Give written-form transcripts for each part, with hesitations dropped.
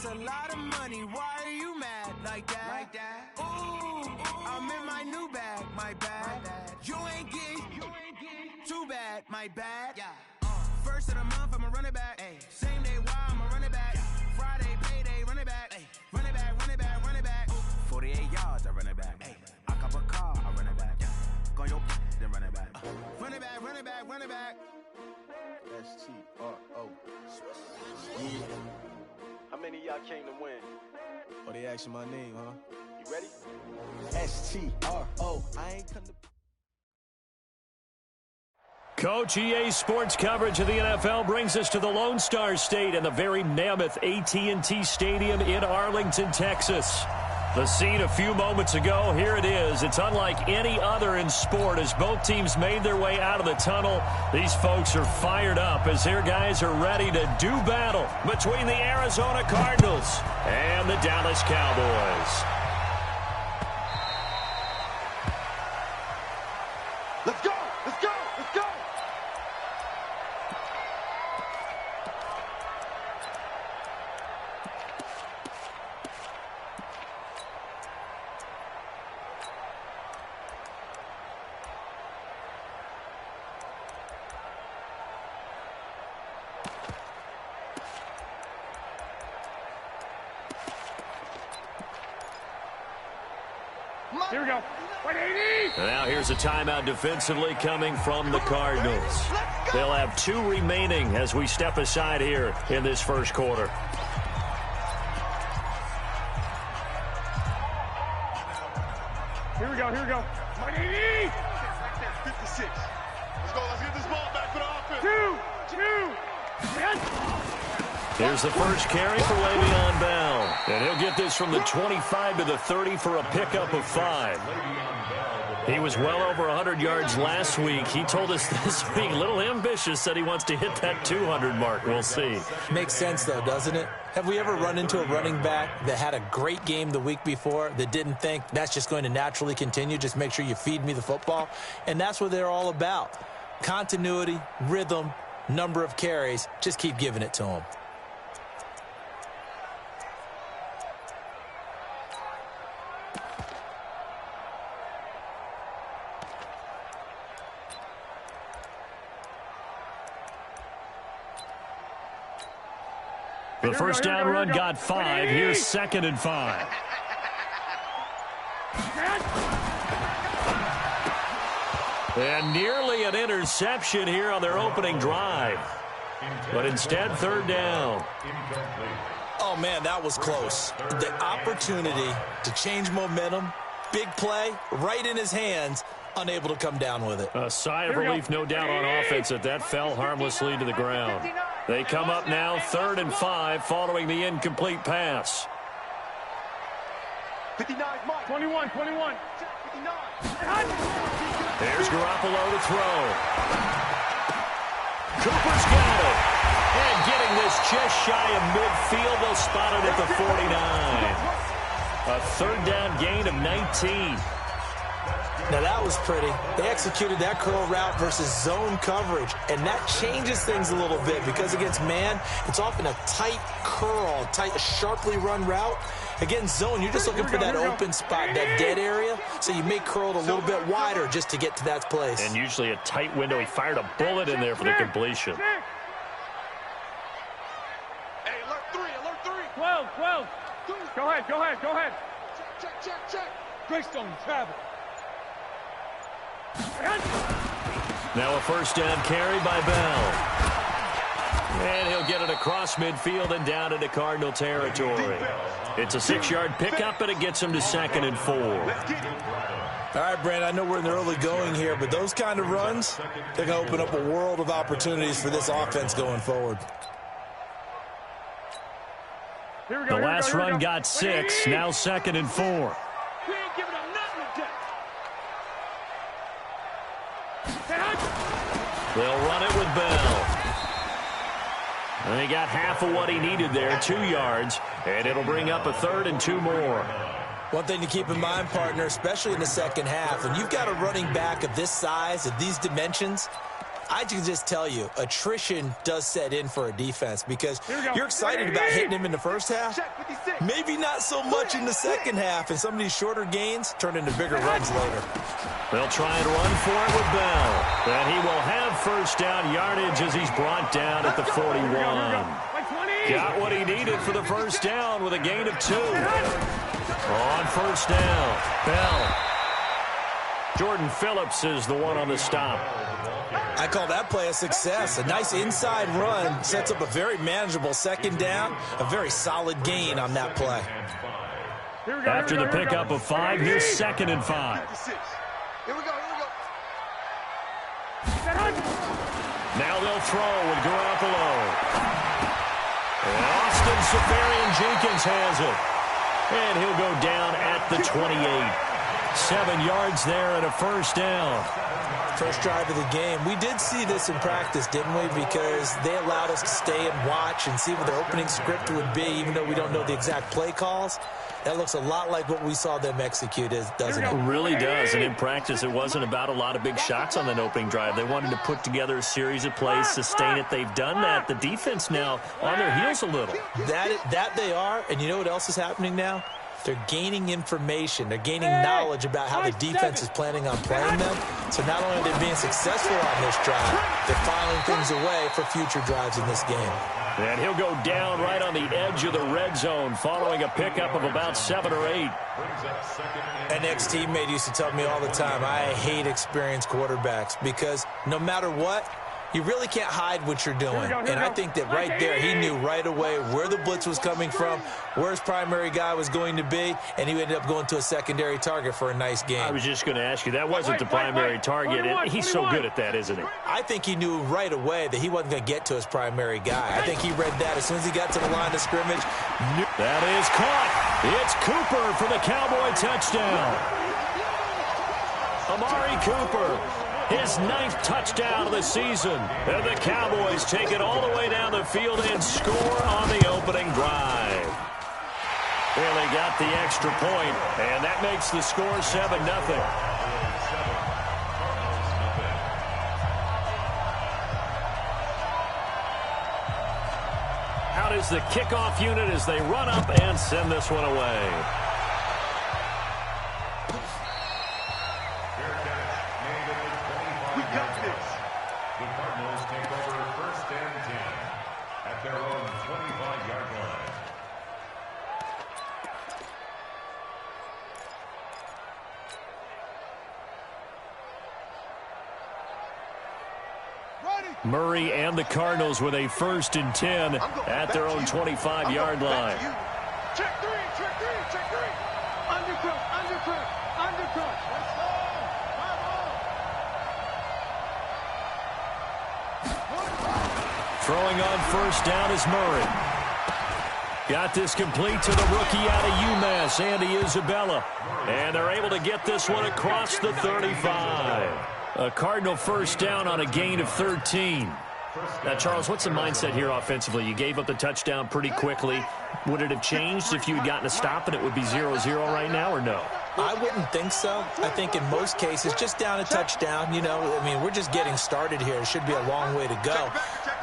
That's a lot of money. Why are you mad like that? Ooh, I'm in my new bag, my bad. You ain't getting too bad, my bad. Yeah. First of the month, I'ma run it back. Ay. Same day, why I'ma run it back. Friday, payday, run it back. Ay. Run it back, run it back, run it back. 48 yards, I run it back. Ay. I cop a car, I run it back. Go your then run it back. Run it back, run it back, run it back. S-T-R-O. How many of y'all came to win? Oh, they asking my name, huh? You ready? S-T-R-O. I ain't come to... Coach EA Sports coverage of the NFL brings us to the Lone Star State and the very mammoth AT&T Stadium in Arlington, Texas. The scene a few moments ago, here it is. It's unlike any other in sport as both teams made their way out of the tunnel. These folks are fired up as their guys are ready to do battle between the Arizona Cardinals and the Dallas Cowboys. Let's go! Let's go! Let's go! Here we go. 180! Now here's a timeout defensively coming from the Cardinals. They'll have 2 remaining as we step aside here in this first quarter. Here we go, here we go. 180! 56. Let's go. Let's get this ball back for the offense. 2, 10. Here's the first carry for Le'Veon Bell. And he'll get this from the 25 to the 30 for a pickup of 5. He was well over 100 yards last week. He told us this week, a little ambitious, said he wants to hit that 200 mark. We'll see. Makes sense, though, doesn't it? Have we ever run into a running back that had a great game the week before that didn't think that's just going to naturally continue? Just make sure you feed me the football. And that's what they're all about. Continuity, rhythm, number of carries. Just keep giving it to them. The first down run got 5. Here's 2nd and 5. And nearly an interception here on their opening drive. But instead, 3rd down. Oh, man, that was close. The opportunity to change momentum, big play, right in his hands, unable to come down with it. A sigh of relief, no doubt, on offense that fell harmlessly to the ground. They come up now 3rd and 5 following the incomplete pass. 59, Mike. 21. 59. There's Garoppolo to throw. Cooper's got it. And getting this just shy of midfield, they'll spot it at the 49. A 3rd down gain of 19. Now, that was pretty. They executed that curl route versus zone coverage, and that changes things a little bit because against man, it's often a tight curl, sharply run route. Against zone, you're just looking for that open spot, that dead area, so you may curl it a little bit wider just to get to that place. And usually a tight window. He fired a bullet in there for the completion. Hey, alert 3, alert 3. 12. Go ahead. Check. Greystone, travel. Now a first down carry by Bell. And he'll get it across midfield and down into Cardinal territory. It's a 6-yard pickup, and it gets him to 2nd and 4. All right, Brand, I know we're in the early going here, but those kind of runs, they're going to open up a world of opportunities for this offense going forward. The last run got 6, now 2nd and 4. We ain't giving up nothing today. They'll run it with Bell. And he got half of what he needed there, 2 yards, and it'll bring up a 3rd and 2 more. One thing to keep in mind, partner, especially in the second half, when you've got a running back of this size, of these dimensions, I can just tell you, attrition does set in for a defense because you're excited about hitting him in the first half. Maybe not so much in the second half, and some of these shorter gains turn into bigger runs later. They'll try and run for it with Bell. And he will have first down yardage as he's brought down at the 41. Got what he needed for the first down with a gain of 2. On first down, Bell. Jordan Phillips is the one on the stop. I call that play a success. A nice inside run sets up a very manageable second down. A very solid gain on that play. After the pickup of 5, here's 2nd and 5. Here we go. Now they'll throw and go out below. And Austin Seferian-Jenkins has it. And he'll go down at the 28. 7 yards there and a first down. First drive of the game. We did see this in practice, didn't we? Because they allowed us to stay and watch and see what their opening script would be, even though we don't know the exact play calls. That looks a lot like what we saw them execute, doesn't it? It really does. And in practice, it wasn't about a lot of big shots on that opening drive. They wanted to put together a series of plays, sustain it. They've done that. The defense now on their heels a little. That they are. And you know what else is happening now? They're gaining information. They're gaining knowledge about how the defense is planning on playing them. So not only are they being successful on this drive, they're filing things away for future drives in this game. And he'll go down right on the edge of the red zone following a pickup of about 7 or 8. An ex-teammate used to tell me all the time, I hate experienced quarterbacks because no matter what, you really can't hide what you're doing. And I think that right there, he knew right away where the blitz was coming from, where his primary guy was going to be, and he ended up going to a secondary target for a nice game. I was just going to ask you, that wasn't the primary target. He's so good at that, isn't he? I think he knew right away that he wasn't going to get to his primary guy. I think he read that as soon as he got to the line of scrimmage. That is caught. It's Cooper for the Cowboy touchdown. Amari Cooper. His 9th touchdown of the season. And the Cowboys take it all the way down the field and score on the opening drive. Well, they got the extra point, and that makes the score 7-0. Out is the kickoff unit as they run up and send this one away. The Cardinals take over 1st and 10 at their own 25-yard line. Murray and the Cardinals with a 1st and 10 at their own 25-yard line. Check three. Undercut. Let's go. Throwing on first down is Murray. Got this complete to the rookie out of UMass, Andy Isabella. And they're able to get this one across the 35. A Cardinal first down on a gain of 13. Now, Charles, what's the mindset here offensively? You gave up the touchdown pretty quickly. Would it have changed if you had gotten a stop and it would be 0-0 right now, or no? I wouldn't think so. I think in most cases, just down a touchdown, we're just getting started here. It should be a long way to go.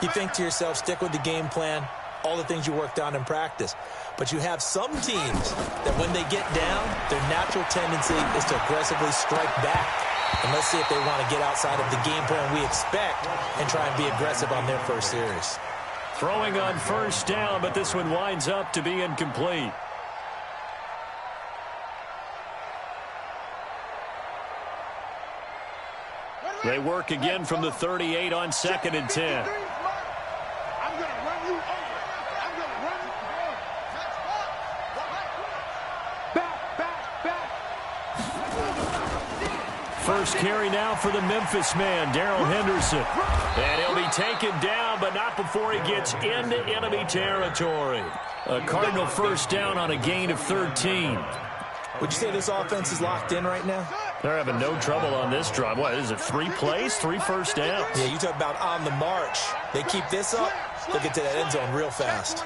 You think to yourself, stick with the game plan, all the things you worked on in practice. But you have some teams that when they get down, their natural tendency is to aggressively strike back. And let's see if they want to get outside of the game plan we expect and try and be aggressive on their first series. Throwing on first down, but this one winds up to be incomplete. They work again from the 38 on 2nd and 10. I'm going to run you over. First carry now for the Memphis man, Darrell Henderson. And he'll be taken down, but not before he gets into enemy territory. A Cardinal first down on a gain of 13. Would you say this offense is locked in right now? They're having no trouble on this drive. What is it, 3 plays, 3 first downs? Yeah, you talk about on the march. They keep this up, they'll get to that end zone real fast.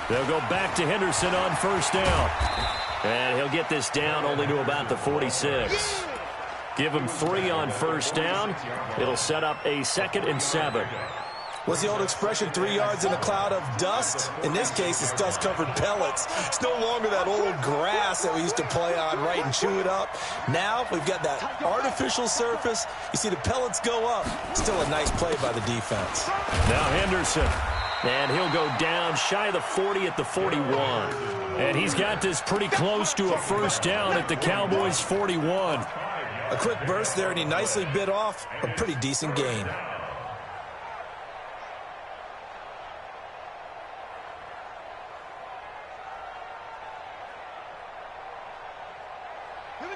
They'll go back to Henderson on first down. And he'll get this down only to about the 46. Give him 3 on first down. It'll set up a 2nd and 7. What's the old expression, 3 yards in a cloud of dust? In this case, it's dust-covered pellets. It's no longer that old grass that we used to play on, right, and chew it up. Now we've got that artificial surface. You see the pellets go up. Still a nice play by the defense. Now Henderson. And he'll go down shy of the 40 at the 41. And he's got this pretty close to a first down at the Cowboys' 41. A quick burst there, and he nicely bit off a pretty decent gain.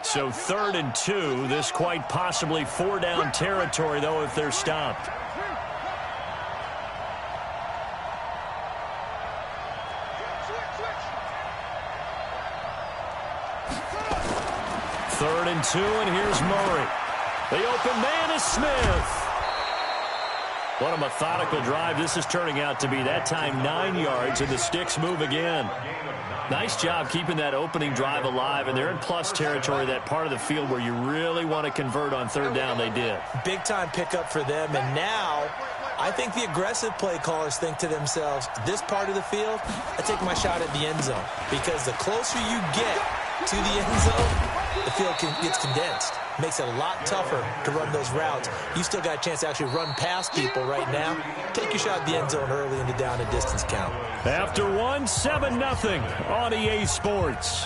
So 3rd and 2. This quite possibly 4-down territory, though, if they're stopped. Third and 2, and here's Murray. The open man is Smith. What a methodical drive this is turning out to be. That time 9 yards, and the sticks move again. Nice job keeping that opening drive alive, and they're in plus territory, that part of the field where you really want to convert on 3rd down. They did. Big-time pickup for them, and now I think the aggressive play callers think to themselves, this part of the field, I take my shot at the end zone, because the closer you get to the end zone, the field gets condensed. Makes it a lot tougher to run those routes. You still got a chance to actually run past people right now. Take your shot at the end zone early in the down and distance count. After 1, 7-0 on EA Sports.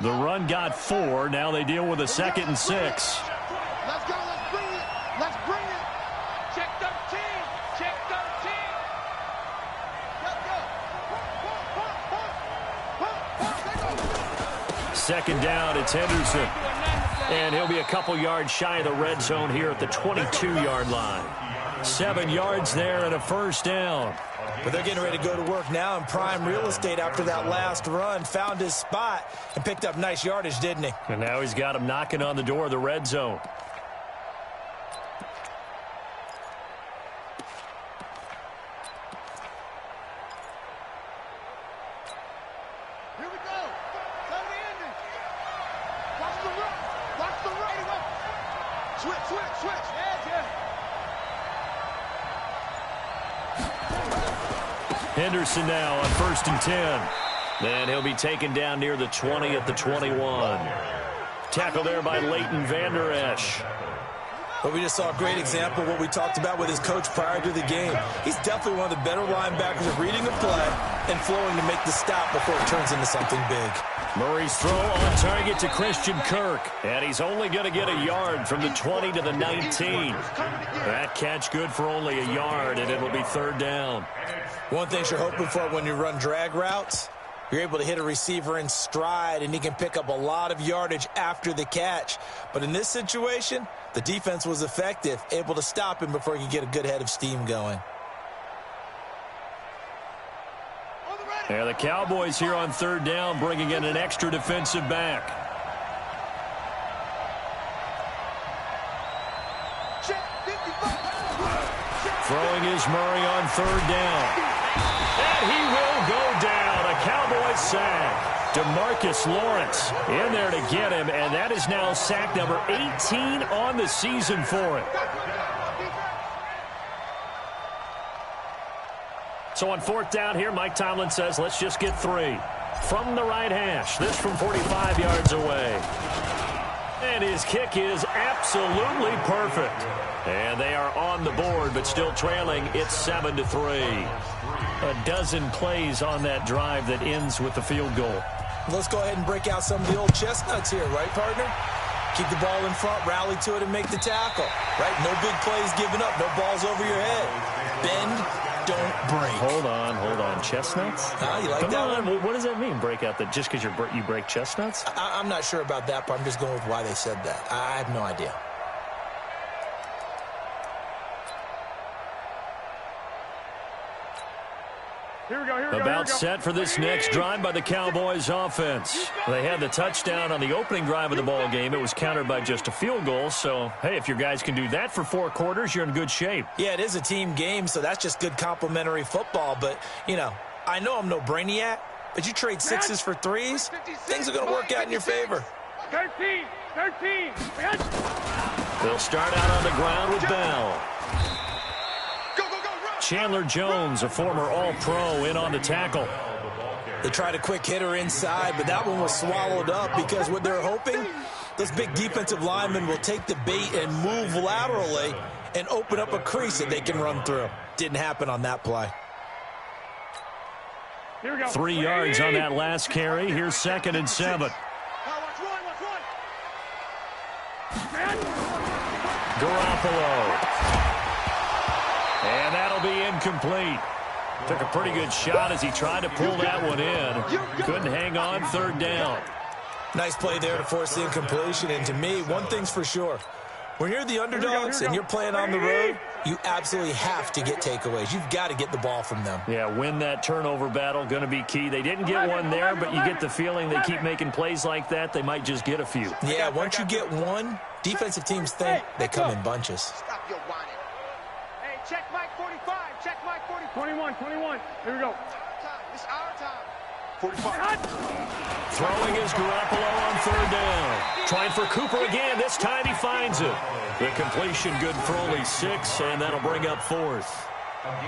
The run got 4. Now they deal with a 2nd and 6. Let's go. Let's bring it. Let's bring it. Check 13. Check 13. Let's go. 2nd down, it's Henderson. And he'll be a couple yards shy of the red zone here at the 22-yard line. 7 yards there and a first down. But they're getting ready to go to work now in prime real estate after that last run. Found his spot and picked up nice yardage, didn't he? And now he's got him knocking on the door of the red zone. Here we go. Come the ending. Watch the run. Watch the run. Switch, switch, switch. Yeah. Henderson now on 1st and 10. And he'll be taken down near the 20 at the 21. Tackle there by Leighton Vander Esch. But we just saw a great example of what we talked about with his coach prior to the game. He's definitely one of the better linebackers at reading the play and flowing to make the stop before it turns into something big. Murray's throw on target to Christian Kirk. And he's only going to get a yard from the 20 to the 19. That catch good for only a yard, and it'll be 3rd down. One thing you're hoping for when you run drag routes, you're able to hit a receiver in stride, and he can pick up a lot of yardage after the catch. But in this situation, the defense was effective, able to stop him before he could get a good head of steam going. And the Cowboys here on 3rd down, bringing in an extra defensive back. Throwing is Murray on 3rd down. And he will go down. A Cowboys sack. DeMarcus Lawrence in there to get him, and that is now sack number 18 on the season for him. So on 4th down here, Mike Tomlin says, let's just get 3. From the right hash, this from 45 yards away. And his kick is absolutely perfect. And they are on the board, but still trailing. It's 7-3. A dozen plays on that drive that ends with the field goal. Let's go ahead and break out some of the old chestnuts here, right, partner? Keep the ball in front, rally to it, and make the tackle. Right? No big plays given up. No balls over your head. Bend, don't break. Hold on. Chestnuts? You like that one? What does that mean, break out that just because you break chestnuts? I'm not sure about that, but I'm just going with why they said that. I have no idea. Here we go. About set for this next drive by the Cowboys offense. They had the touchdown on the opening drive of the ball game. It was countered by just a field goal. So, hey, if your guys can do that for 4 quarters, you're in good shape. Yeah, it is a team game, so that's just good complimentary football. But, I know I'm no brainiac, but you trade 6s for 3s, things are going to work out in your favor. 13. They'll start out on the ground with Bell. Chandler Jones, a former All-Pro, in on the tackle. They tried a quick hitter inside, but that one was swallowed up because what they're hoping, those big defensive linemen will take the bait and move laterally and open up a crease that they can run through. Didn't happen on that play. Here we go. 3 yards on that last carry. Here's 2nd and 7. Garoppolo. And that'll be incomplete. Took a pretty good shot as he tried to pull that one in. Couldn't hang on, 3rd down. Nice play there to force the incompletion. And to me, one thing's for sure. When you're the underdogs and you're playing on the road, you absolutely have to get takeaways. You've got to get the ball from them. Yeah, win that turnover battle, going to be key. They didn't get one there, but you get the feeling they keep making plays like that, they might just get a few. Yeah, once you get one, defensive teams think they come in bunches. Stop your whining. Hey, check Mike 45. Check Mike 45. 21. Here we go. It's our time. 45. Throwing is Garoppolo on 3rd down. Trying for Cooper again. This time he finds it. The completion good for only 6, and that'll bring up 4th.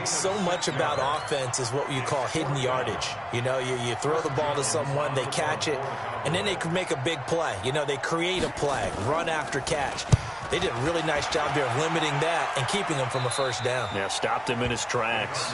So much about offense is what you call hidden yardage. You throw the ball to someone, they catch it, and then they can make a big play. They create a play, run after catch. They did a really nice job there of limiting that and keeping him from a 1st down. Yeah, stopped him in his tracks.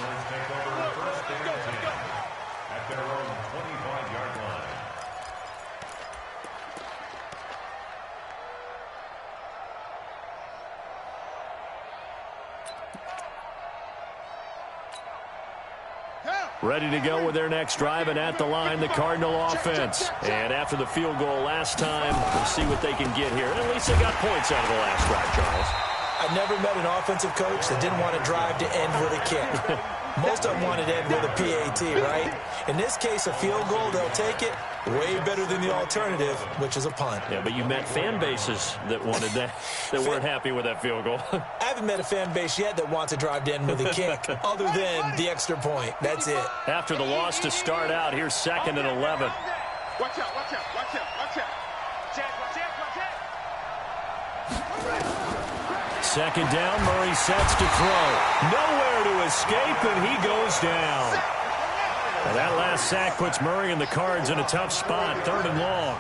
Ready to go with their next drive, and at the line, the Cardinal offense. And after the field goal last time, we'll see what they can get here. And at least they got points out of the last drive, Charles. I never met an offensive coach that didn't want to drive to end with a kick. Most of them wanted to end with a PAT, right? In this case, a field goal, they'll take it. Way better than the alternative, which is a punt. Yeah, but you met fan bases that wanted that, that weren't happy with that field goal. I haven't met a fan base yet that wants to drive to end with a kick, other than the extra point. That's it. After the loss to start out, here's 2nd and 11. Watch out. Second down, Murray sets to throw. Nowhere to escape, and he goes down. And that last sack puts Murray and the Cards in a tough spot, 3rd and long.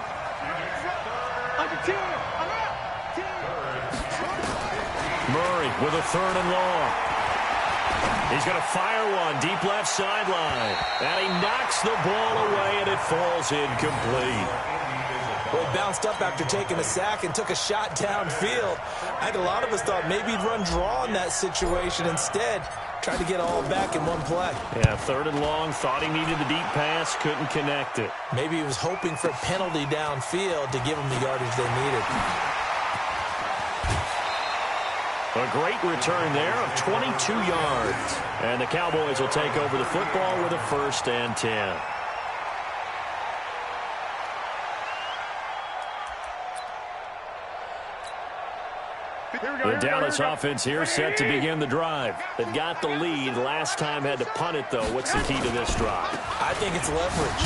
Murray with a 3rd and long. He's going to fire one deep left sideline. And he knocks the ball away, and it falls incomplete. Well, he bounced up after taking a sack and took a shot downfield. I think a lot of us thought maybe he'd run draw in that situation. Instead, tried to get all back in one play. Yeah, 3rd and long. Thought he needed the deep pass. Couldn't connect it. Maybe he was hoping for a penalty downfield to give him the yardage they needed. A great return there of 22 yards. And the Cowboys will take over the football with a 1st and 10. The Dallas offense here set to begin the drive. They've got the lead. Last time had to punt it, though. What's the key to this drive? I think it's leverage.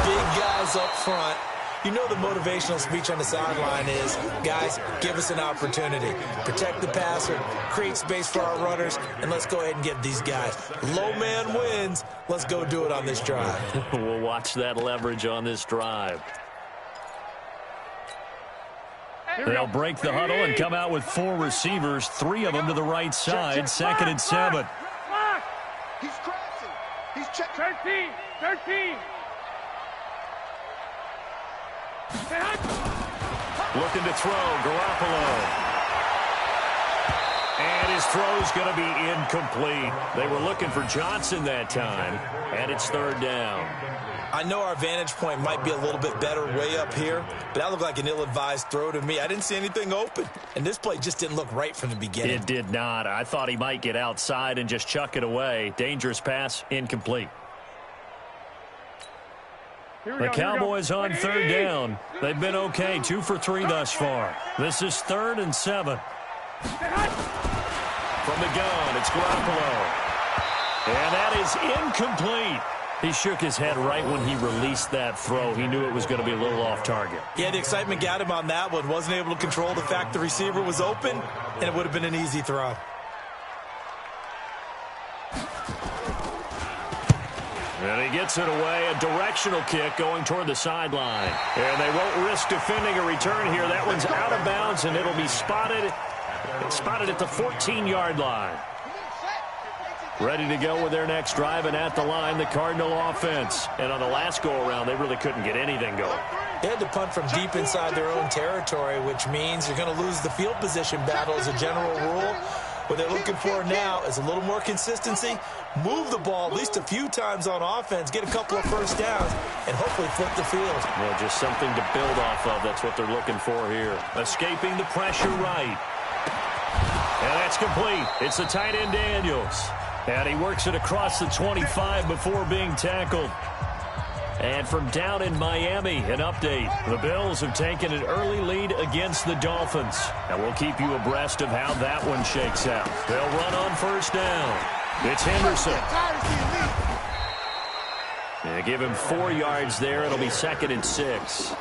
Big guys up front. You know the motivational speech on the sideline is, guys, give us an opportunity. Protect the passer, create space for our runners, and let's go ahead and get these guys. Low man wins. Let's go do it on this drive. We'll watch that leverage on this drive. They'll break the huddle and come out with 4 receivers, 3 of them to the right side, 2nd and 7. He's crashing. He's checking. 13. Looking to throw, Garoppolo. And his throw's going to be incomplete. They were looking for Johnson that time, and it's 3rd down. I know our vantage point might be a little bit better way up here, but that looked like an ill-advised throw to me. I didn't see anything open, and this play just didn't look right from the beginning. It did not. I thought he might get outside and just chuck it away. Dangerous pass, incomplete. The Cowboys on 3rd down. They've been okay, 2 for 3 thus far. This is 3rd and 7. From the gun, it's Garoppolo. And that is incomplete. He shook his head right when he released that throw. He knew it was going to be a little off target. Yeah, the excitement got him on that one. Wasn't able to control the fact the receiver was open, and it would have been an easy throw. And he gets it away, a directional kick going toward the sideline. And they won't risk defending a return here. That one's out of bounds, and it'll be spotted at the 14-yard line. Ready to go with their next drive, and at the line, the Cardinal offense. And on the last go-around, they really couldn't get anything going. They had to punt from deep inside their own territory, which means you're going to lose the field position battle as a general rule. What they're looking for now is a little more consistency, move the ball at least a few times on offense, get a couple of first downs, and hopefully flip the field. Well, just something to build off of. That's what they're looking for here. Escaping the pressure right. And that's complete. It's the tight end Daniels. And he works it across the 25 before being tackled. And from down in Miami, an update. The Bills have taken an early lead against the Dolphins. And we'll keep you abreast of how that one shakes out. They'll run on 1st down. It's Henderson. They give him 4 yards there. It'll be 2nd and 6.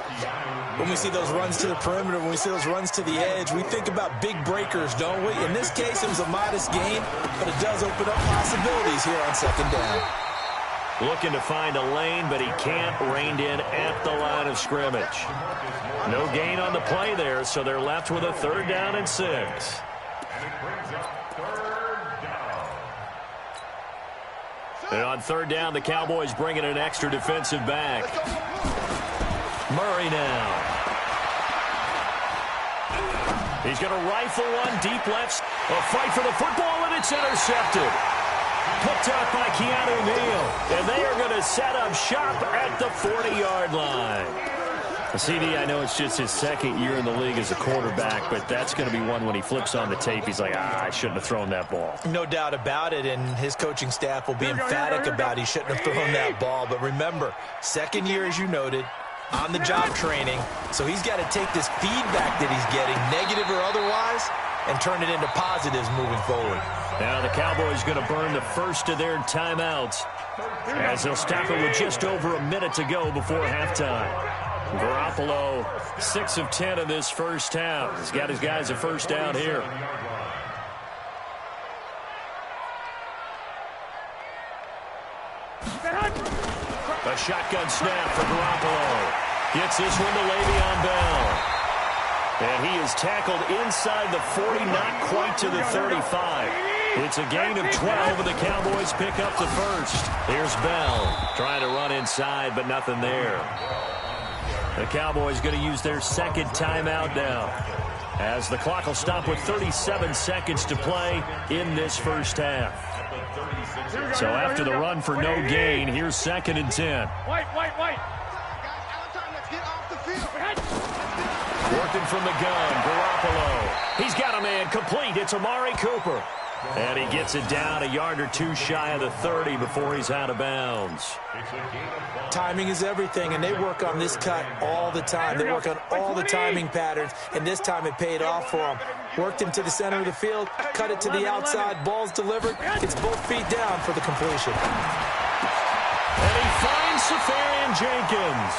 When we see those runs to the perimeter, when we see those runs to the edge, we think about big breakers, don't we? In this case, it was a modest gain, but it does open up possibilities here on 2nd down. Looking to find a lane, but he can't. Reined in at the line of scrimmage. No gain on the play there, so they're left with a 3rd down and 6. And on 3rd down, the Cowboys bring in an extra defensive back. Murray now. He's going to rifle one deep left. A fight for the football, and it's intercepted. Picked up by Keanu Neal. And they are going to set up shop at the 40-yard line. CD, I know it's just his 2nd year in the league as a quarterback, but that's going to be one when he flips on the tape. He's like, I shouldn't have thrown that ball. No doubt about it, and his coaching staff will be emphatic about he shouldn't have thrown that ball. But remember, 2nd year, as you noted, on-the-job training, so he's got to take this feedback that he's getting, negative or otherwise, and turn it into positives moving forward. Now the Cowboys going to burn the first of their timeouts as they'll stop it with just over a minute to go before halftime. Garoppolo, 6 of 10 in this first half. He's got his guys a 1st down here. A shotgun snap for Garoppolo. Gets this one to Le'Veon Bell. And he is tackled inside the 40, not quite to the 35. It's a gain of 12, and the Cowboys pick up the 1st. Here's Bell trying to run inside, but nothing there. The Cowboys going to use their 2nd timeout now, as the clock will stop with 37 seconds to play in this first half. So after the run for no gain, here's 2nd and 10. Working from the gun, Garoppolo. He's got a man complete. It's Amari Cooper. And he gets it down a yard or 2 shy of the 30 before he's out of bounds. Timing is everything, and they work on this cut all the time. They work on all the timing patterns, and this time it paid off for them. Worked him to the center of the field, cut it to the outside, ball's delivered. It's both feet down for the completion. And he finds Safarian Jenkins.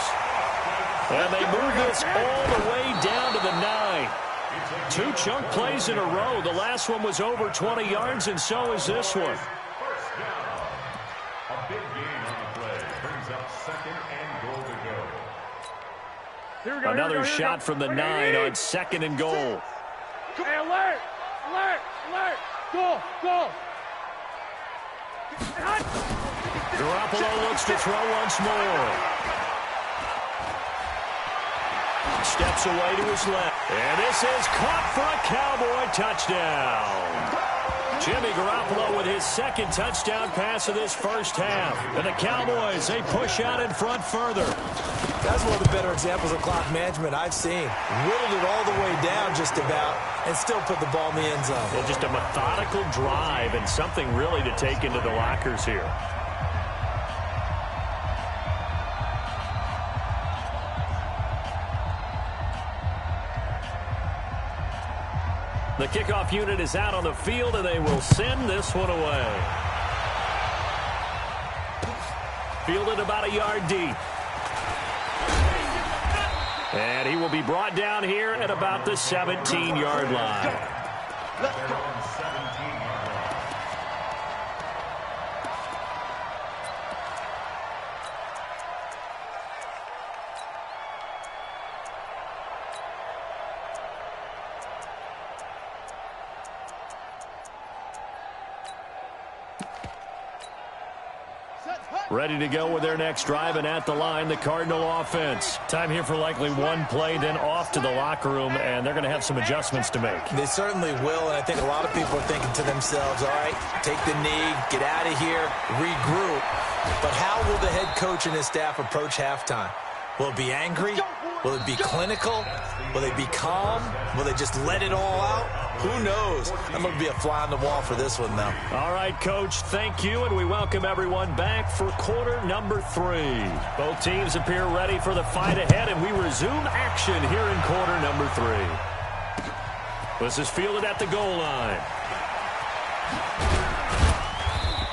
And they move this all the way down to the 9. 2 chunk plays in a row. The last one was over 20 yards, and so is this one. First down. A big gain on the play. Brings up 2nd and goal to go. Here we go. Another here we shot go. from the 9 on 2nd and goal. Hey, alert! Alert! Alert! Go! Go! Garoppolo looks to throw once more. Steps away to his left. And this is caught for a Cowboy touchdown. Jimmy Garoppolo with his 2nd touchdown pass of this first half. And the Cowboys, they push out in front further. That's one of the better examples of clock management I've seen. Whittled it all the way down just about and still put the ball in the end zone. Well, just a methodical drive and something really to take into the lockers here. The kickoff unit is out on the field, and they will send this one away. Fielded about a yard deep. And he will be brought down here at about the 17-yard line. Ready to go with their next drive, and at the line, the Cardinal offense. Time here for likely one play, then off to the locker room, and they're going to have some adjustments to make. They certainly will, and I think a lot of people are thinking to themselves, all right, take the knee, get out of here, regroup. But how will the head coach and his staff approach halftime? Will it be angry? Will it be clinical? Will they be calm? Will they just let it all out? Who knows? I'm going to be a fly on the wall for this one, though. All right, Coach, thank you, and we welcome everyone back for quarter number 3. Both teams appear ready for the fight ahead, and we resume action here in quarter number 3. This is fielded at the goal line.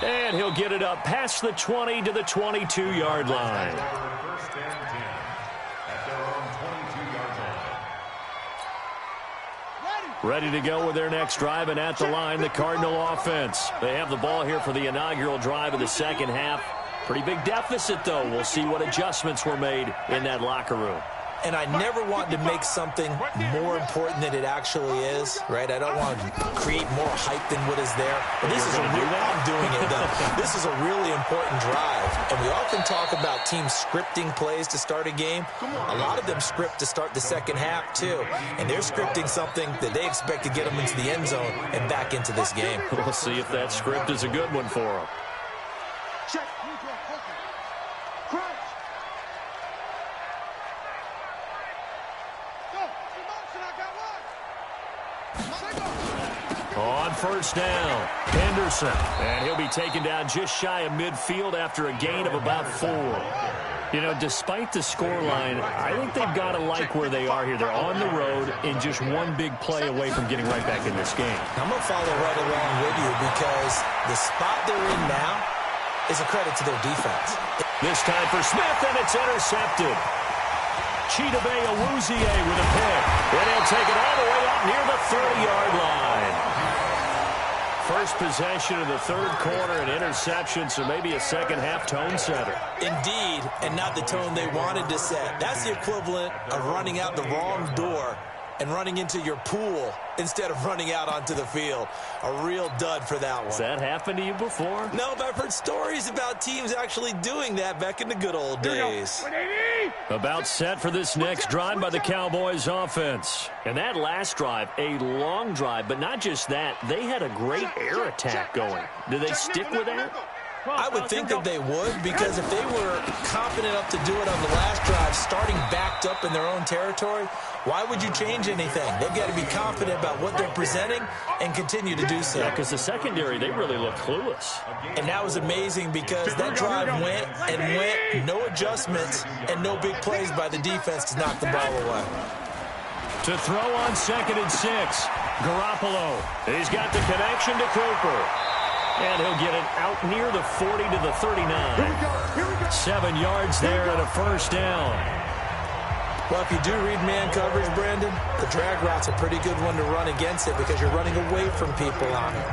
And he'll get it up past the 20 to the 22-yard line. First and 10 at their own 22-yard line. Ready to go with their next drive, and at the line, the Cardinal offense. They have the ball here for the inaugural drive of the second half. Pretty big deficit, though. We'll see what adjustments were made in that locker room. And I never want to make something more important than it actually is, right? I don't want to create more hype than what is there. But this is a real, I'm doing it, though. This is a really important drive. And we often talk about teams scripting plays to start a game. A lot of them script to start the second half, too. And they're scripting something that they expect to get them into the end zone and back into this game. We'll see if that script is a good one for them. Check. Crunch. On first down, Henderson. And he'll be taken down just shy of midfield after a gain of about 4. You know, despite the scoreline, I think they've got to like where they are here. They're on the road and just one big play away from getting right back in this game. I'm going to follow right along with you because the spot they're in now is a credit to their defense. This time for Smith, and it's intercepted. Chidobe Awuzie with a pick. And he'll take it all the way up near the 30-yard line. First possession of the third quarter, an interception, so maybe a second-half tone setter. Indeed, and not the tone they wanted to set. That's the equivalent of running out the wrong door and running into your pool instead of running out onto the field. A real dud for that one. Has that happened to you before? No, but I've heard stories about teams actually doing that back in the good old days. About set for this next drive by the Cowboys offense. And that last drive, a long drive, but not just that. They had a great air attack going. Do they stick with that? I would think that they would, because if they were confident enough to do it on the last drive, starting backed up in their own territory, why would you change anything? They've got to be confident about what they're presenting and continue to do so. Yeah, because the secondary, they really look clueless. And that was amazing because that drive went and went, no adjustments, and no big plays by the defense to knock the ball away. To throw on 2nd and 6, Garoppolo. He's got the connection to Cooper. And he'll get it out near the 40 to the 39. 7 yards there and a first down. Well, if you do read man coverage, Brandon, the drag route's a pretty good one to run against it because you're running away from people on it.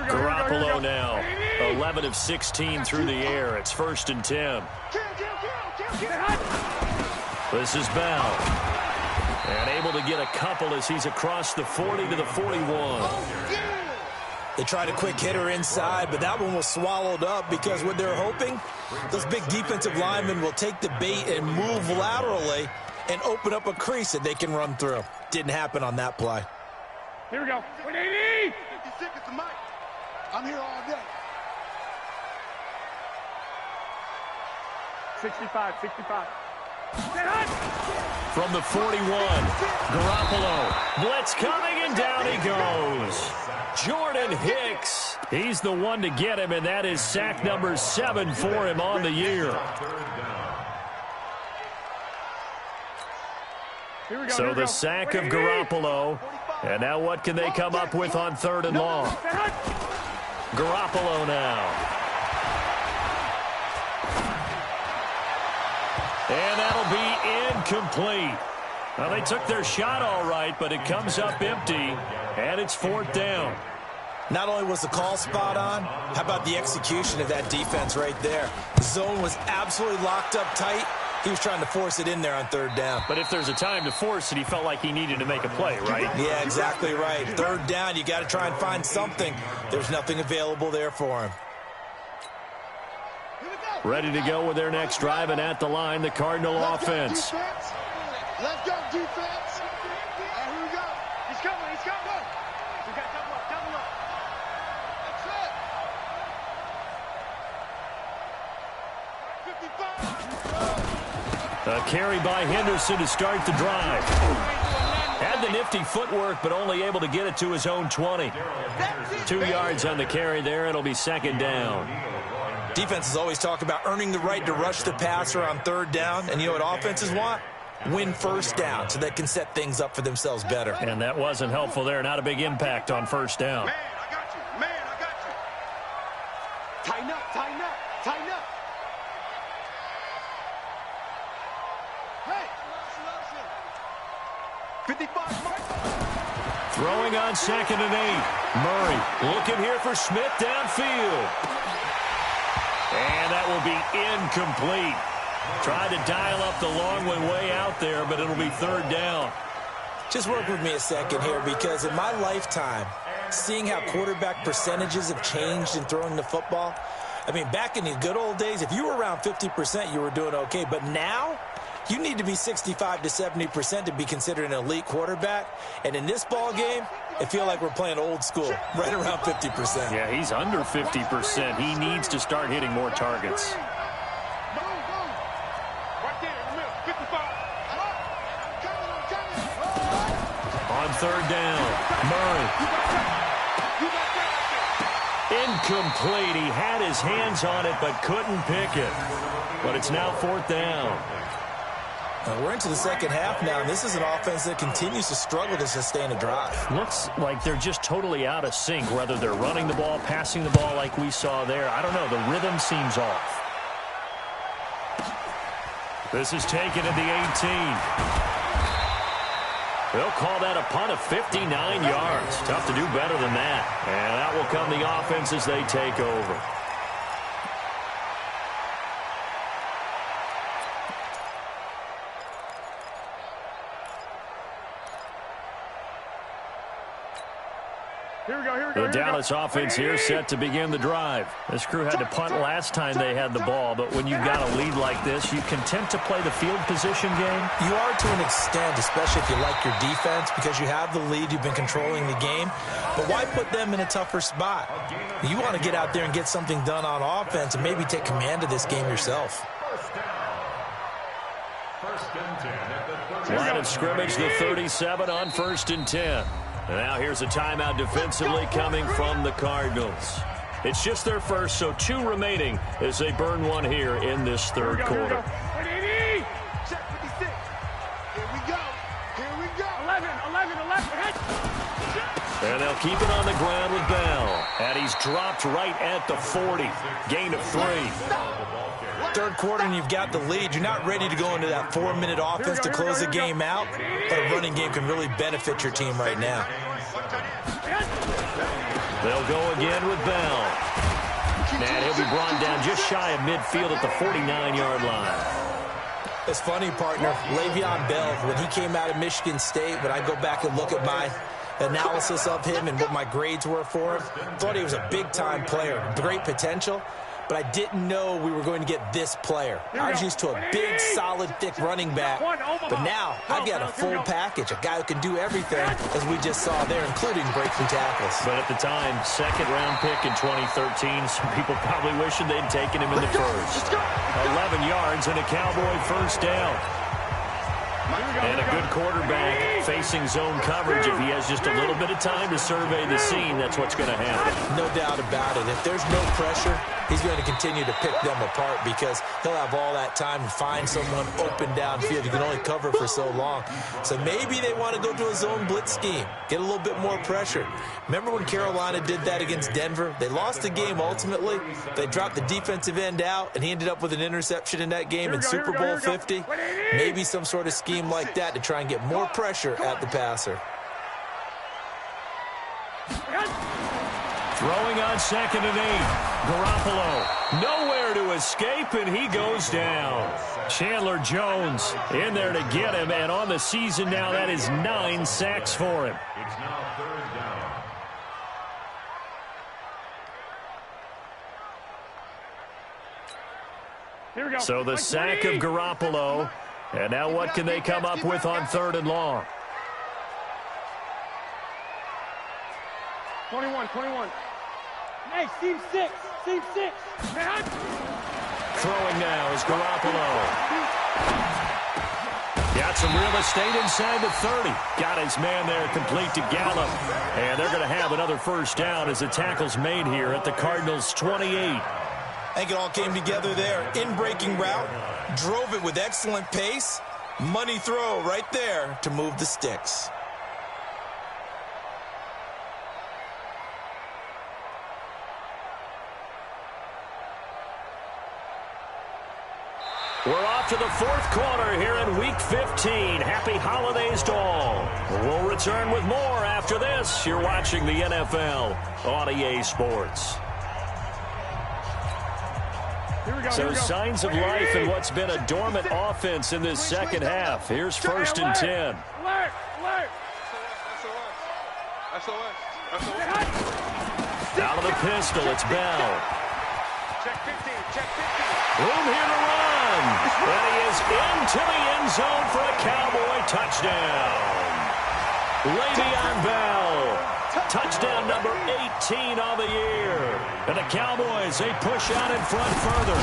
Garoppolo now, 11 of 16 through the air. It's 1st and 10. This is Bell. And able to get a couple as he's across the 40 to the 41. They tried a quick hitter inside, but that one was swallowed up because what they're hoping, those big defensive linemen will take the bait and move laterally and open up a crease that they can run through. Didn't happen on that play. Here we go. 180! 56 is the mic. I'm here all day. 65. From the 41, Garoppolo. Blitz coming, and down he goes. Jordan Hicks. He's the one to get him, and that is sack number 7 for him on the year. So the sack of Garoppolo. And now what can they come up with on 3rd and long? Garoppolo now. And that'll be incomplete. Well, they took their shot all right, but it comes up empty, and it's 4th down. Not only was the call spot on, how about the execution of that defense right there? The zone was absolutely locked up tight. He was trying to force it in there on 3rd down. But if there's a time to force it, he felt like he needed to make a play, right? Yeah, exactly right. 3rd down, you got to try and find something. There's nothing available there for him. Ready to go with their next drive, and at the line, the Cardinal offense. Let's go, defense. And here we go. He's coming. We got double up. That's it. 55. A carry by Henderson to start the drive. Had the nifty footwork, but only able to get it to his own 20. 2 yards on the carry there. It'll be 2nd down. Defenses always talk about earning the right to rush the passer on 3rd down. And you know what offenses want? Win 1st down so they can set things up for themselves better. And that wasn't helpful there. Not a big impact on 1st down. Man, I got you. Tighten up. Hey. 55. Throwing on 2nd and 8. Murray looking here for Smith downfield. And that will be incomplete. Tried to dial up the long way out there, but it'll be 3rd down. Just work with me a second here, because in my lifetime, seeing how quarterback percentages have changed in throwing the football, I mean, back in the good old days, if you were around 50%, you were doing okay. But now, you need to be 65 to 70% to be considered an elite quarterback. And in this ball game, I feel like we're playing old school, right around 50%. Yeah, he's under 50%. He needs to start hitting more targets. On 3rd down, Murray. Incomplete. He had his hands on it but couldn't pick it. But it's now 4th down. We're into the 2nd half now, and this is an offense that continues to struggle to sustain a drive. Looks like they're just totally out of sync, whether they're running the ball, passing the ball like we saw there. I don't know. The rhythm seems off. This is taken at the 18. They'll call that a punt of 59 yards. Tough to do better than that. And that will come the offense as they take over. The Dallas offense here set to begin the drive. This crew had to punt last time they had the ball, but when you've got a lead like this, you content to play the field position game? You are to an extent, especially if you like your defense, because you have the lead, you've been controlling the game. But why put them in a tougher spot? You want to get out there and get something done on offense and maybe take command of this game yourself. Line of scrimmage, the 37 on 1st and 10. And now here's a timeout defensively coming from the Cardinals. It's just their first, so 2 remaining as they burn one here in this 3rd quarter. Check 56. Here we go. 11. And they'll keep it on the ground with Bell. And he he's dropped right at the 40. Gain of 3. Third quarter and you've got the lead. You're not ready to go into that 4-minute offense to close the game out, but a running game can really benefit your team right now. They'll go again with Bell. And he'll be brought down just shy of midfield at the 49-yard line. It's funny, partner. Le'Veon Bell, when he came out of Michigan State, when I go back and look at my analysis of him and what my grades were for him, thought he was a big-time player, great potential, but I didn't know we were going to get this player. I was used to a big, solid, thick running back, but now I've got a full package, a guy who can do everything, as we just saw there, including breaking tackles. But at the time, second-round pick in 2013, some people probably wishing they'd taken him in the first. 11 yards and a Cowboy first down. And a good quarterback facing zone coverage. If he has just a little bit of time to survey the scene, that's what's going to happen. No doubt about it. If there's no pressure, he's going to continue to pick them apart because he'll have all that time to find someone open downfield. You can only cover for so long. So maybe they want to go to a zone blitz scheme, get a little bit more pressure. Remember when Carolina did that against Denver? They lost the game ultimately. They dropped the defensive end out, and he ended up with an interception in that game in Super Bowl 50. Maybe some sort of scheme like that to try and get more pressure at the passer. Throwing on 2nd and 8. Garoppolo nowhere to escape, and he goes down. Chandler Jones in there to get him, and on the season now, that is 9 sacks for him. It's now 3rd down. Here we go. So the sack of Garoppolo, and now what can they come up with on 3rd and long? 21. Hey, seam 6. Throwing now is Garoppolo. Got some real estate inside the 30. Got his man there complete to Gallup. And they're going to have another first down as the tackle's made here at the Cardinals' 28. I think it all came together there. In-breaking route, drove it with excellent pace. Money throw right there to move the sticks. We're off to the 4th quarter here in Week 15. Happy holidays to all. We'll return with more after this. You're watching the NFL on EA Sports. So signs of life in what's been a dormant offense in this second half. Here's 1st and 10. Out of the pistol, it's Bell. Check 15, check 15. Room here to run. And he is into the end zone for a Cowboy touchdown. Le'Veon Bell. Touchdown number 18 on the year. And the Cowboys, they push out in front further.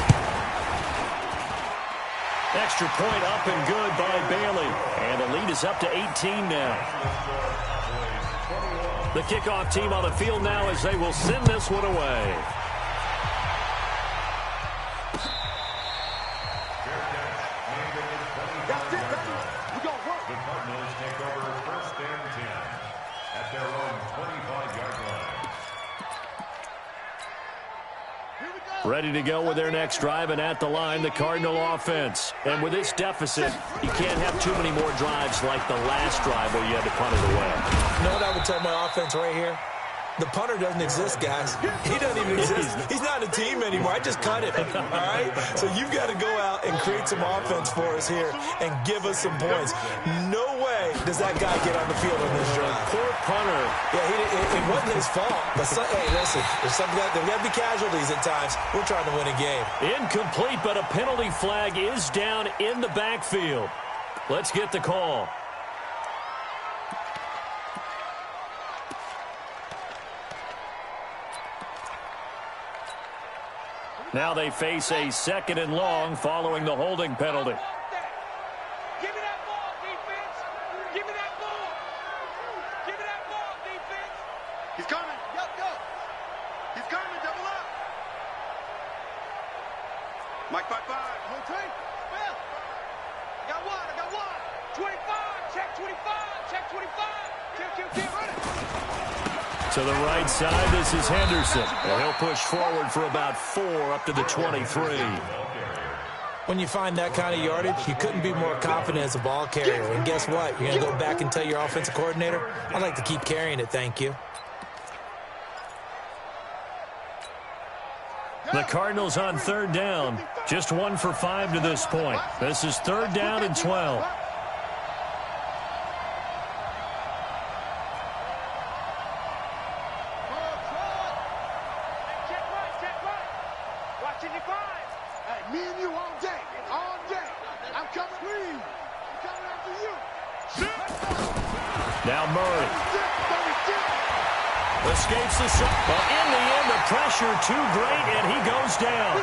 Extra point up and good by Bailey. And the lead is up to 18 now. The kickoff team on the field now as they will send this one away. The Cardinals take over 1st and 10 at their own 25-yard line. Ready to go with their next drive, and at the line, the Cardinal offense. And with this deficit, you can't have too many more drives like the last drive where you had to punt it away. You know what I would tell my offense right here? The punter doesn't exist, guys. He doesn't even exist. He's not a team anymore. I just cut him, all right? So you've got to go out and create some offense for us here and give us some points. No way does that guy get on the field on this drive. Poor punter. Yeah, it wasn't his fault. But, hey, listen, there's got to be casualties at times. We're trying to win a game. Incomplete, but a penalty flag is down in the backfield. Let's get the call. Now they face a 2nd and long following the holding penalty. Give me that ball, defense. Give me that ball. Give me that ball, defense. He's coming. Yep, go. He's coming. Double up. Mike 5-5. Whole team. Well, I got one. 25. Check 25. Check 25. Kill. Run it. To the right side, this is Henderson. And he'll push forward for about 4 up to the 23. When you find that kind of yardage, you couldn't be more confident as a ball carrier. And guess what? You're going to go back and tell your offensive coordinator, I'd like to keep carrying it, thank you. The Cardinals on 3rd down. Just 1 for 5 to this point. This is 3rd down and 12. Me and you all day, all day. I'm coming for you. I'm coming after you. Now Murray. Escapes the shot. But in the end, the pressure too great, and he goes down.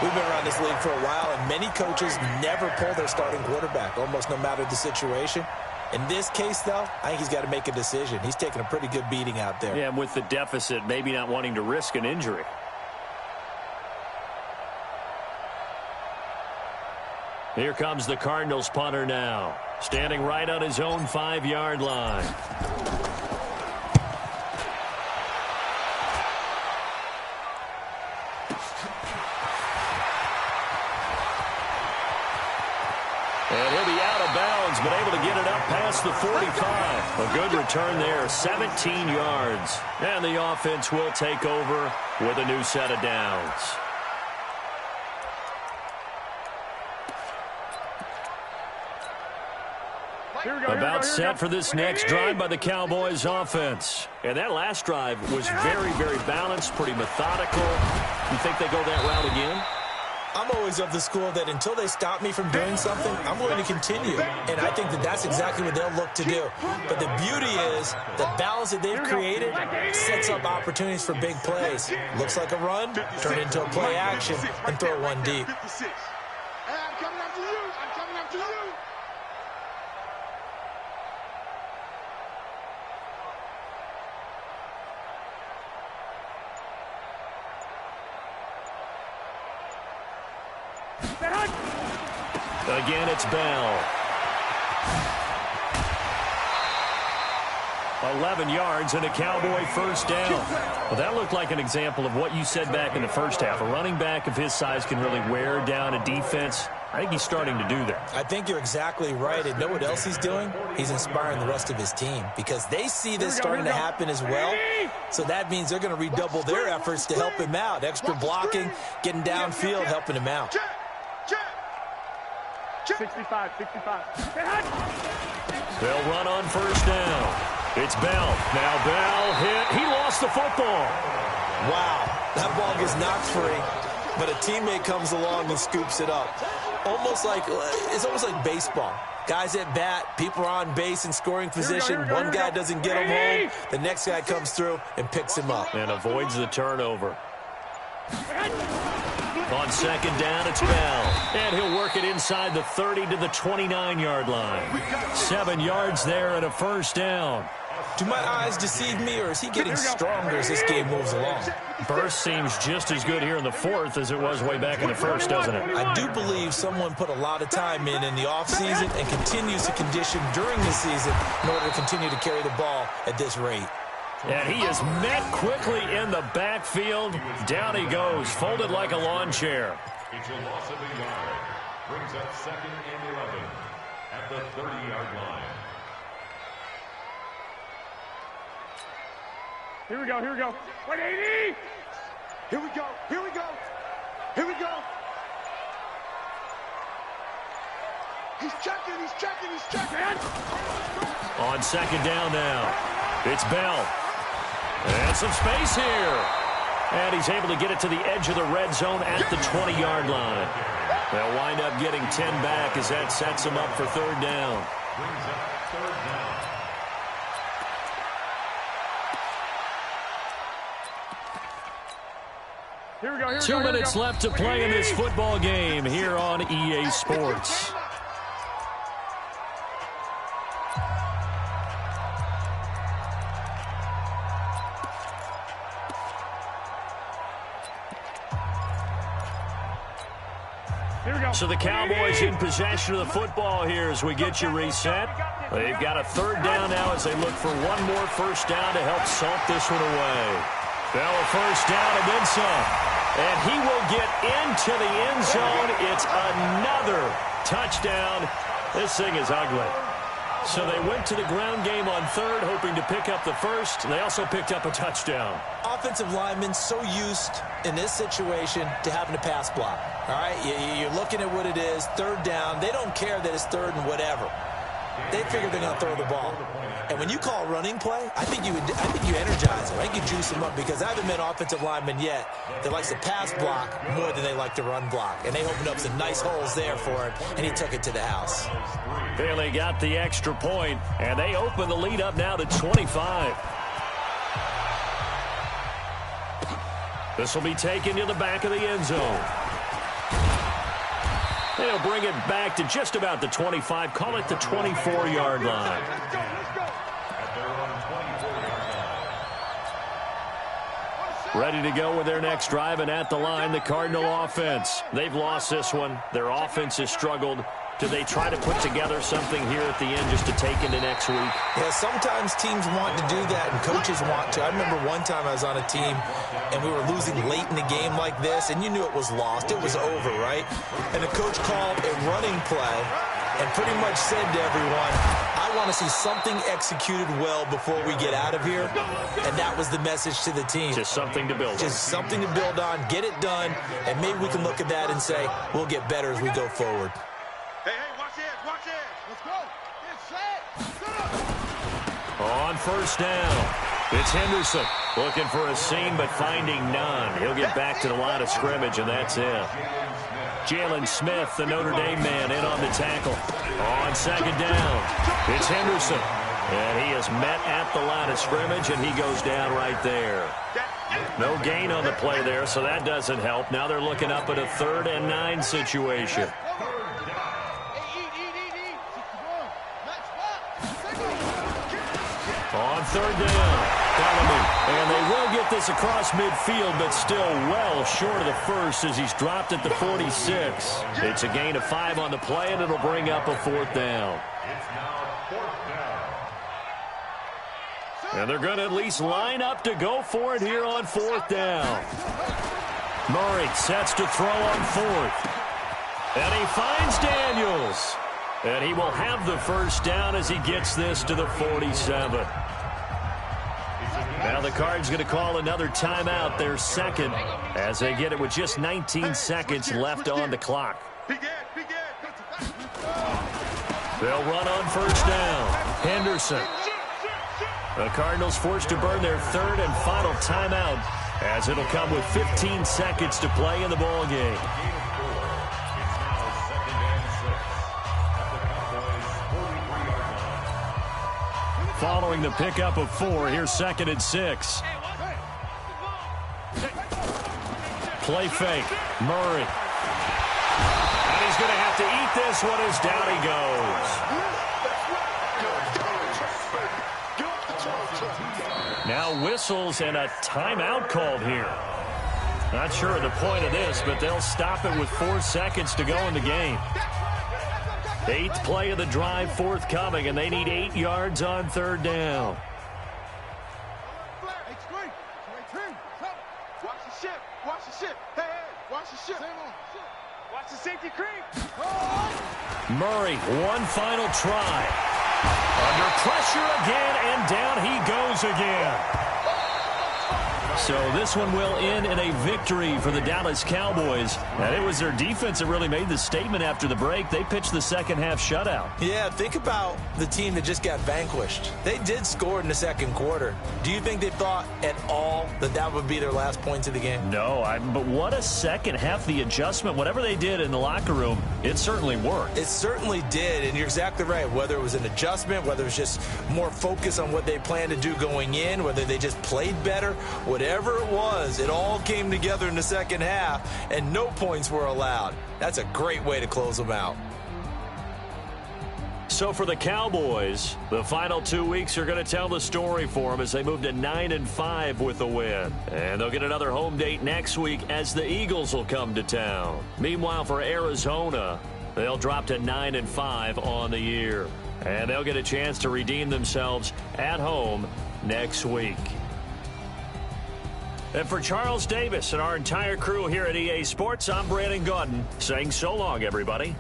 We've been around this league for a while, and many coaches never pull their starting quarterback, almost no matter the situation. In this case, though, I think he's got to make a decision. He's taking a pretty good beating out there. Yeah, and with the deficit, maybe not wanting to risk an injury. Here comes the Cardinals punter now, standing right on his own 5-yard line. And he'll be out of bounds, but able to get it up past the 45. A good return there, 17 yards. And the offense will take over with a new set of downs. About set for this next drive by the Cowboys offense. And that last drive was very, very balanced, pretty methodical. You think they go that route again? I'm always of the school that until they stop me from doing something, I'm going to continue. And I think that that's exactly what they'll look to do. But the beauty is the balance that they've created sets up opportunities for big plays. Looks like a run, turn it into a play action, and throw one deep. I'm coming after you. I'm coming after you. Again, it's Bell. 11 yards and a Cowboy first down. Well, that looked like an example of what you said back in the first half. A running back of his size can really wear down a defense. I think he's starting to do that. I think you're exactly right. And know what else he's doing? He's inspiring the rest of his team because they see this starting to happen as well. So that means they're going to redouble their efforts to help him out. Extra blocking, getting downfield, helping him out. 65. They'll run on first down. It's Bell. Now Bell hit. He lost the football. Wow, that ball gets knocked free, but a teammate comes along and scoops it up. It's almost like baseball. Guys at bat, people are on base in scoring position. One guy doesn't get him home. The next guy comes through and picks him up. And avoids the turnover. On second down, it's Bell. And he'll work it inside the 30 to the 29-yard line. 7 yards there and a first down. Do my eyes deceive me, or is he getting stronger as this game moves along? Burst seems just as good here in the fourth as it was way back in the first, doesn't it? I do believe someone put a lot of time in the offseason and continues to condition during the season in order to continue to carry the ball at this rate. And he is met quickly in the backfield. Down he goes, folded like a lawn chair. It's a loss of a yard. Brings up 2nd and 11 at the 30-yard line. Here we go. 180. Here we go. He's checking. On second down now, it's Bell. And some space here. And he's able to get it to the edge of the red zone at the 20-yard line. They'll wind up getting 10 back as that sets him up for third down. Brings up third down. Here we go. 2 minutes left to play in this football game here on EA Sports. So the Cowboys in possession of the football here as we get you reset. They've got a third down now as they look for one more first down to help salt this one away. Bell a first down and then some. And he will get into the end zone. It's another touchdown. This thing is ugly. So they went to the ground game on third, hoping to pick up the first. They also picked up a touchdown. Offensive linemen so used in this situation to having to pass block. All right, you're looking at what it is, third down. They don't care that it's third and whatever. They figure they're going to throw the ball. And when you call running play, I think you energize them. I think you juice them up because I haven't met an offensive lineman yet that likes to pass block more than they like to run block. And they opened up some nice holes there for him, and he took it to the house. Bailey got the extra point, and they open the lead up now to 25. This will be taken to the back of the end zone. They'll bring it back to just about the 25. Call it the 24-yard line. Ready to go with their next drive, and at the line, the Cardinal offense. They've lost this one. Their offense has struggled. Do they try to put together something here at the end just to take into next week? Yeah, sometimes teams want to do that, and coaches want to. I remember one time I was on a team, and we were losing late in the game like this, and you knew it was lost. It was over, right? And the coach called a running play and pretty much said to everyone, I want to see something executed well before we get out of here. And that was the message to the team. Just something to build on. Just something to build on, get it done, and maybe we can look at that and say, we'll get better as we go forward. Hey, watch this, watch this. Let's go. Get set. On first down, it's Henderson looking for a seam but finding none. He'll get back to the line of scrimmage, and that's it. Jalen Smith, the Notre Dame man, in on the tackle. On second down, it's Henderson. And he is met at the line of scrimmage, and he goes down right there. No gain on the play there, so that doesn't help. Now they're looking up at a 3rd and 9 situation. On third down, Bellamy. And they will get this across midfield, but still well short of the first as he's dropped at the 46. It's a gain of 5 on the play, and it'll bring up a 4th down. It's now 4th down. And they're going to at least line up to go for it here on 4th down. Murray sets to throw on 4th. And he finds Daniels. And he will have the first down as he gets this to the 47. Now the Cards going to call another timeout, their second, as they get it with just 19 seconds left on the clock. They'll run on first down. Henderson. The Cardinals forced to burn their 3rd and final timeout, as it'll come with 15 seconds to play in the ball game. Following the pickup of 4, here's 2nd and 6. Play fake. Murray. And he's going to have to eat this one as down he goes. Now whistles and a timeout called here. Not sure of the point of this, but they'll stop it with 4 seconds to go in the game. 8th play of the drive forthcoming, and they need 8 yards on 3rd down. Watch the ship. Watch the ship. Hey, watch the ship. Watch the safety creep. Murray, one final try. Under pressure again, and down he goes again. So this one will end in a victory for the Dallas Cowboys. And it was their defense that really made the statement after the break. They pitched the second half shutout. Yeah, think about the team that just got vanquished. They did score in the second quarter. Do you think they thought at all that that would be their last points of the game? No, but what a second half. The adjustment, whatever they did in the locker room, it certainly worked. It certainly did, and you're exactly right. Whether it was an adjustment, whether it was just more focus on what they planned to do going in, whether they just played better, whatever it was, it all came together in the second half, and no points were allowed. That's a great way to close them out. So for the Cowboys, the final 2 weeks are going to tell the story for them as they move to 9-5 with a win. And they'll get another home date next week as the Eagles will come to town. Meanwhile, for Arizona, they'll drop to 9-5 on the year. And they'll get a chance to redeem themselves at home next week. And for Charles Davis and our entire crew here at EA Sports, I'm Brandon Gaudin saying so long, everybody.